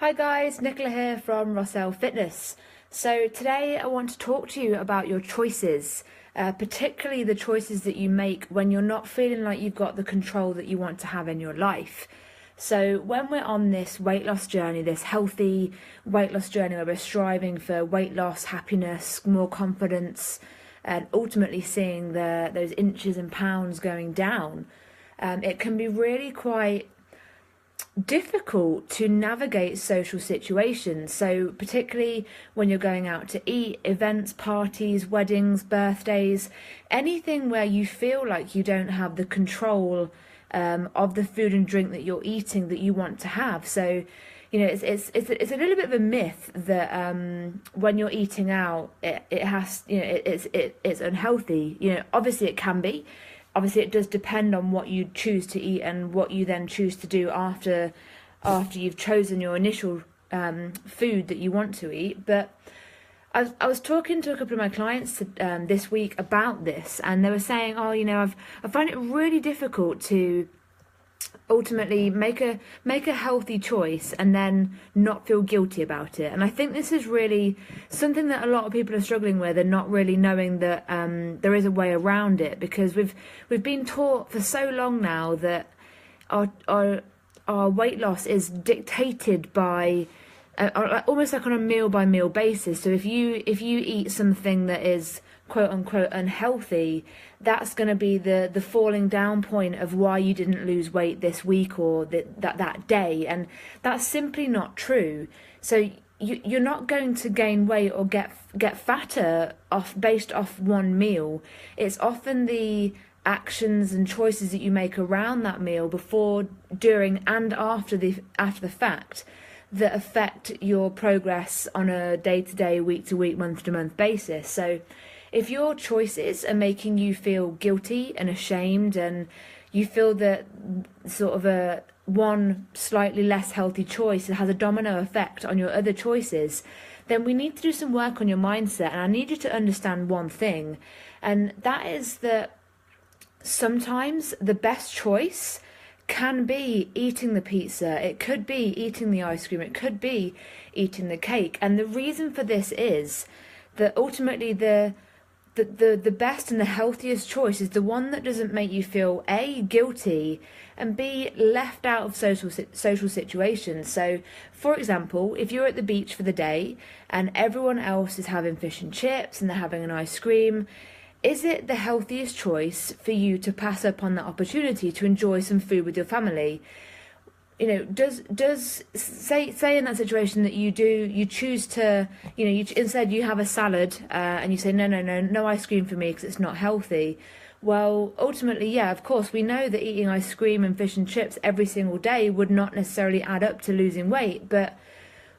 Hi guys, Nicola here from Rossell Fitness. So today I want to talk to you about your choices, particularly the choices that you make when you're not feeling like you've got the control that you want to have in your life. So when we're on this weight loss journey, this healthy weight loss journey where we're striving for weight loss, happiness, more confidence, and ultimately seeing those inches and pounds going down, it can be really quite difficult to navigate social situations. So particularly when you're going out to eat, events, parties, weddings, birthdays, anything where you feel like you don't have the control of the food and drink that you're eating that you want to have. So it's a little bit of a myth that when you're eating out, it has it's unhealthy. Obviously it can be. Obviously, it does depend on what you choose to eat and what you then choose to do after you've chosen your initial food that you want to eat. But I was talking to a couple of my clients this week about this, and they were saying, I find it really difficult to ultimately make a healthy choice and then not feel guilty about it. And I think this is really something that a lot of people are struggling with, and not really knowing that there is a way around it, because we've been taught for so long now that our weight loss is dictated by almost like on a meal by meal basis. So if you eat something that is quote unquote unhealthy, that's going to be the falling down point of why you didn't lose weight this week or that day, and that's simply not true. So you're not going to gain weight or get fatter based off one meal. It's often the actions and choices that you make around that meal, before, during, and after the fact, that affect your progress on a day-to-day, week-to-week, month-to-month basis. So if your choices are making you feel guilty and ashamed, and you feel that sort of one slightly less healthy choice has a domino effect on your other choices, then we need to do some work on your mindset. And I need you to understand one thing, and that is that sometimes the best choice can be eating the pizza, it could be eating the ice cream, it could be eating the cake. And the reason for this is that ultimately the best and the healthiest choice is the one that doesn't make you feel A, guilty, and B, left out of social situations. So for example, if you're at the beach for the day and everyone else is having fish and chips and they're having an ice cream, is it the healthiest choice for you to pass up on that opportunity to enjoy some food with your family? Does say in that situation that you choose to, instead you have a salad and you say no ice cream for me because it's not healthy. Well, ultimately, yeah, of course, we know that eating ice cream and fish and chips every single day would not necessarily add up to losing weight. But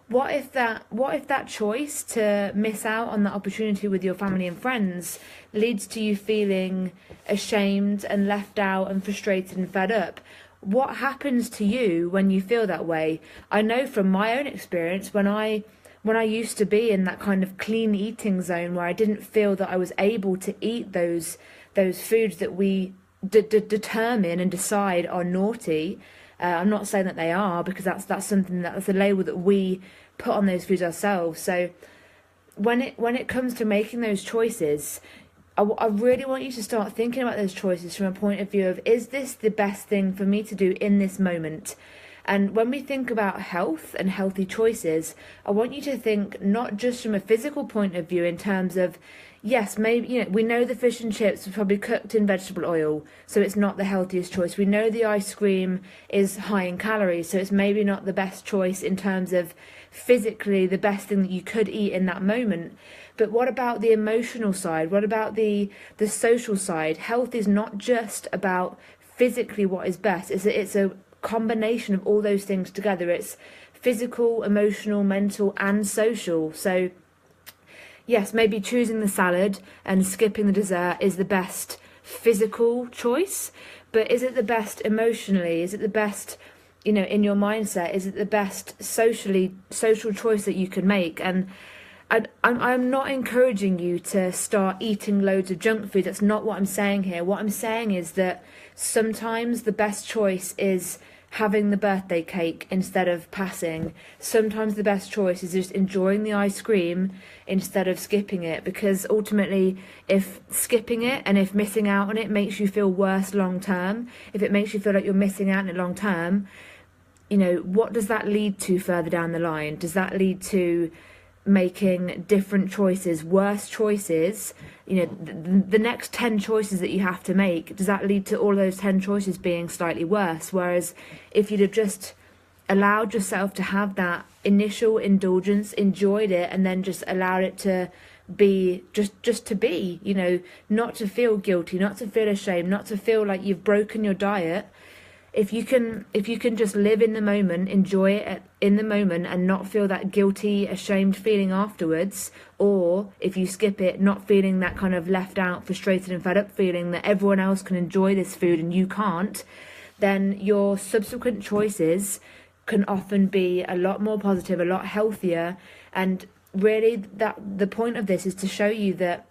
what if that choice to miss out on that opportunity with your family and friends leads to you feeling ashamed and left out and frustrated and fed up? What happens to you when you feel that way? I know from my own experience, when I used to be in that kind of clean eating zone where I didn't feel that I was able to eat those foods that we determine and decide are naughty. I'm not saying that they are, because that's a label that we put on those foods ourselves. So when it comes to making those choices, I really want you to start thinking about those choices from a point of view of, is this the best thing for me to do in this moment? And when we think about health and healthy choices, I want you to think not just from a physical point of view in terms of, yes, maybe, we know the fish and chips are probably cooked in vegetable oil, so it's not the healthiest choice. We know the ice cream is high in calories, so it's maybe not the best choice in terms of physically the best thing that you could eat in that moment. But what about the emotional side? What about the social side? Health is not just about physically what is best. It's a combination of all those things together. It's physical, emotional, mental, and social. So yes, maybe choosing the salad and skipping the dessert is the best physical choice, but is it the best emotionally? Is it the best, in your mindset? Is it the best social choice that you can make? And I'm not encouraging you to start eating loads of junk food. That's not what I'm saying here. What I'm saying is that sometimes the best choice is having the birthday cake instead of passing. Sometimes the best choice is just enjoying the ice cream instead of skipping it, because ultimately if skipping it and if missing out on it makes you feel worse long term, if it makes you feel like you're missing out on it long term, you know, what does that lead to further down the line? Does that lead to making different choices, worse choices? You know, the next 10 choices that you have to make, does that lead to all those 10 choices being slightly worse? Whereas if you'd have just allowed yourself to have that initial indulgence, enjoyed it, and then just allowed it to be just to be, you know, not to feel guilty, not to feel ashamed, not to feel like you've broken your diet. If you can just live in the moment, enjoy it in the moment, and not feel that guilty, ashamed feeling afterwards, or if you skip it, not feeling that kind of left out, frustrated and fed up feeling that everyone else can enjoy this food and you can't, then your subsequent choices can often be a lot more positive, a lot healthier. And really, that the point of this is to show you that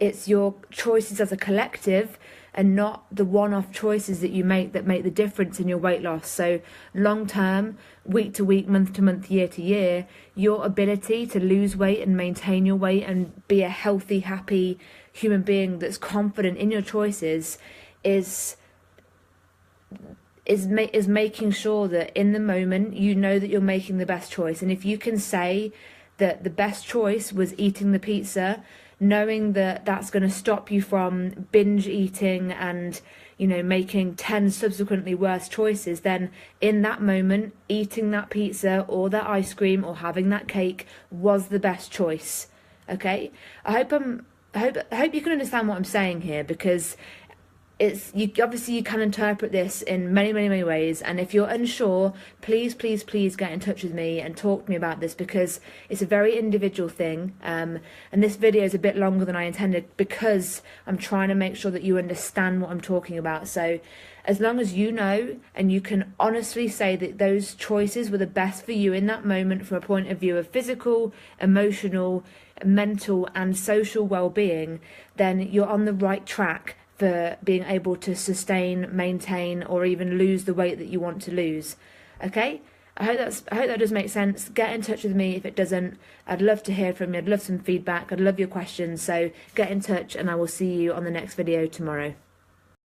it's your choices as a collective and not the one-off choices that you make that make the difference in your weight loss. So long term, week to week, month to month, year to year, your ability to lose weight and maintain your weight and be a healthy, happy human being that's confident in your choices is making sure that in the moment you know that you're making the best choice. And if you can say that the best choice was eating the pizza, knowing that that's going to stop you from binge eating and, you know, making 10 subsequently worse choices, then in that moment, eating that pizza or that ice cream or having that cake was the best choice. Okay? I hope you can understand what I'm saying here, because obviously you can interpret this in many ways, and if you're unsure, please get in touch with me and talk to me about this, because it's a very individual thing, and this video is a bit longer than I intended because I'm trying to make sure that you understand what I'm talking about. So as long as you know and you can honestly say that those choices were the best for you in that moment from a point of view of physical, emotional, mental and social well-being, then you're on the right track for being able to sustain, maintain, or even lose the weight that you want to lose. Okay? I hope that does make sense. Get in touch with me if it doesn't. I'd love to hear from you. I'd love some feedback. I'd love your questions. So get in touch and I will see you on the next video tomorrow.